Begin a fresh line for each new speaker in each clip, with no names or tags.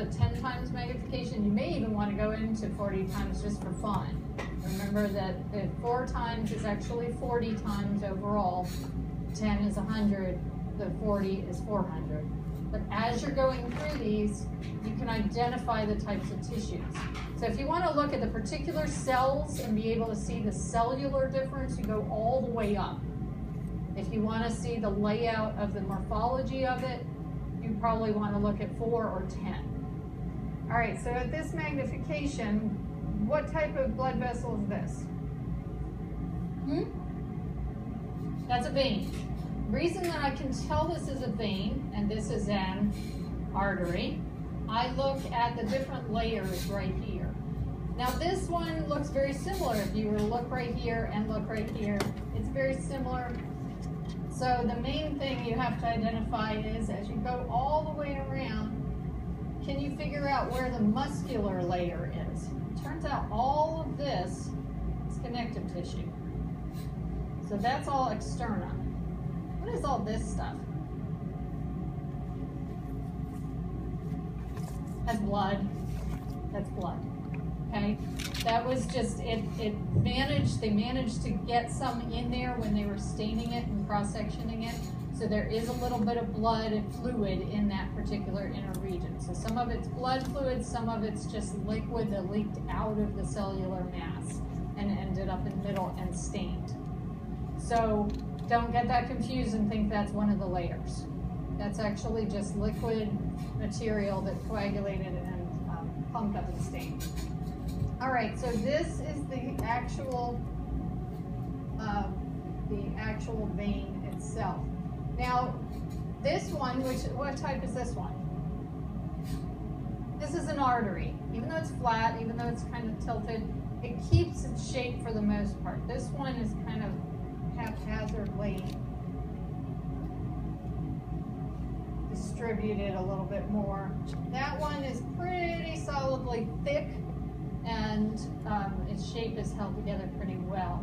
the 10 times magnification. You may even want to go into 40 times just for fun. Remember that the 4 times is actually 40 times overall. 10 is 100, the 40 is 400. But as you're going through these, you can identify the types of tissues. So if you want to look at the particular cells and be able to see the cellular difference, you go all the way up. If you want to see the layout of the morphology of it, you probably want to look at 4 or 10. All right, so at this magnification, what type of blood vessel is this? That's a vein. The reason that I can tell this is a vein and this is an artery, I look at the different layers right here. Now this one looks very similar. If you were to look right here and look right here, it's very similar. So the main thing you have to identify is, as you go all the way around, can you figure out where the muscular layer is? Turns out all of this is connective tissue. So that's all externa. What is all this stuff? That's blood. That's blood. Okay? That was just, they managed to get some in there when they were staining it and cross-sectioning it. So there is a little bit of blood and fluid in that particular inner region. So some of it's blood fluid, some of it's just liquid that leaked out of the cellular mass and ended up in the middle and stained. So don't get that confused and think that's one of the layers. That's actually just liquid material that coagulated and pumped up and stained. All right, so this is the actual vein itself. Now, this one, what type is this one? This is an artery. Even though it's flat, even though it's kind of tilted, it keeps its shape for the most part. This one is kind of haphazardly distributed a little bit more. That one is pretty solidly thick, and its shape is held together pretty well.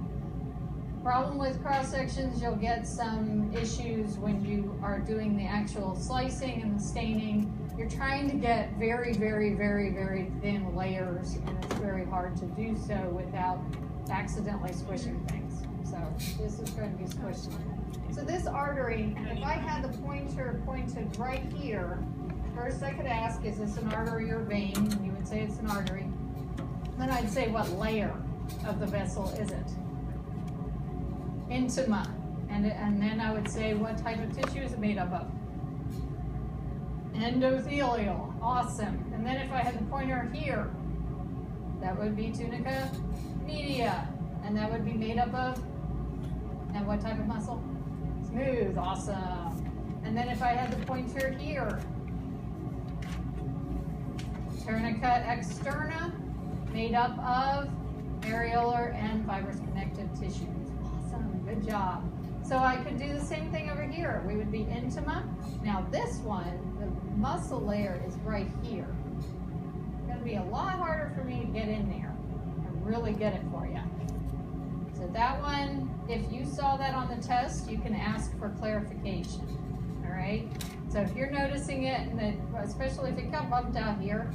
Problem with cross sections, you'll get some issues when you are doing the actual slicing and the staining. You're trying to get very, very, very, very thin layers, and it's very hard to do so without accidentally squishing things. So this is going to be squished. So this artery, if I had the pointer pointed right here, first I could ask, is this an artery or vein? And you would say it's an artery. Then I'd say, what layer of the vessel is it? Intima. And then I would say, what type of tissue is it made up of? Endothelial. Awesome. And then if I had the pointer here, that would be tunica media. And that would be made up of, and what type of muscle? Smooth. Awesome. And then if I had the pointer here, tunica externa, made up of areolar and fibrous connective tissues. Awesome, good job. So I could do the same thing over here. We would be intima. Now this one, the muscle layer is right here. It's gonna be a lot harder for me to get in there and really get it for you. So that one, if you saw that on the test, you can ask for clarification, all right? So if you're noticing it, and that, especially if it got bumped out here,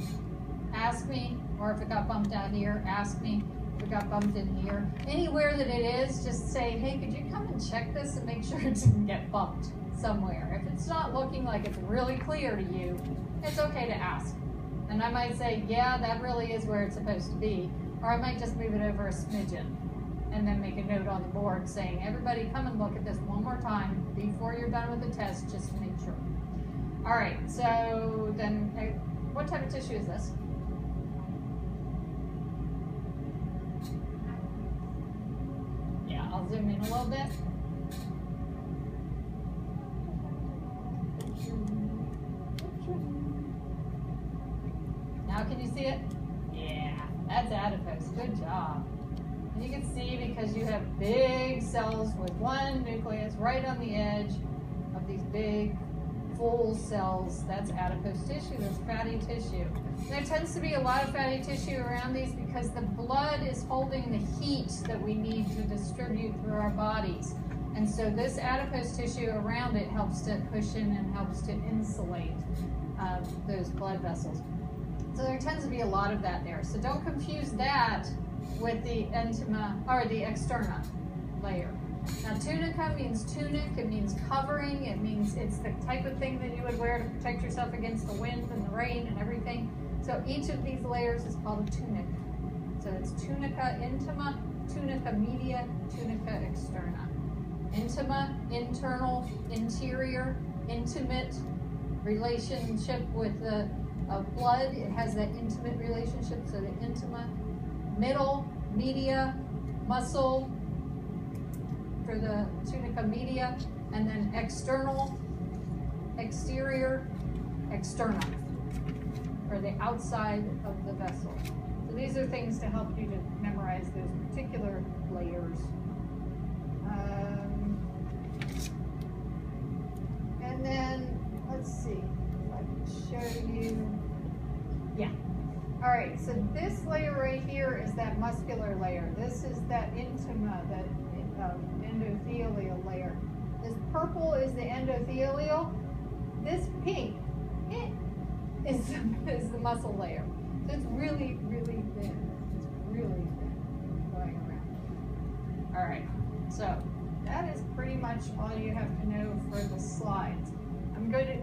ask me, or if it got bumped out here, ask me. If it got bumped in here, anywhere that it is, just say, hey, could you come and check this and make sure it didn't get bumped somewhere. If it's not looking like it's really clear to you, it's okay to ask. And I might say, yeah, that really is where it's supposed to be, or I might just move it over a smidgen and then make a note on the board saying, everybody come and look at this one more time before you're done with the test, just to make sure. All right, so then what type of tissue is this? Yeah, I'll zoom in a little bit. Now can you see it? Yeah, that's adipose, good job. And you can see because you have big cells with one nucleus right on the edge of these big full cells, that's adipose tissue, that's fatty tissue. There tends to be a lot of fatty tissue around these because the blood is holding the heat that we need to distribute through our bodies. And so this adipose tissue around it helps to cushion and helps to insulate those blood vessels. So there tends to be a lot of that there. So don't confuse that with the intima or the externa layer. Now tunica means tunic, it means covering, it means it's the type of thing that you would wear to protect yourself against the wind and the rain and everything. So each of these layers is called a tunic. So it's tunica intima, tunica media, tunica externa. Intima, internal, interior, intimate relationship with the blood. It has that intimate relationship, so the intima. Middle, media, muscle for the tunica media, and then external, exterior, externa, or the outside of the vessel. So these are things to help you to memorize those particular layers. And then, let's see if I can show you. Yeah. All right, so this layer right here is that muscular layer. This is that intima, that endothelial layer. This purple is the endothelial. This pink is the muscle layer. So it's really, really thin. It's really thin going around. All right, so that is pretty much all you have to know for the slides. I'm going to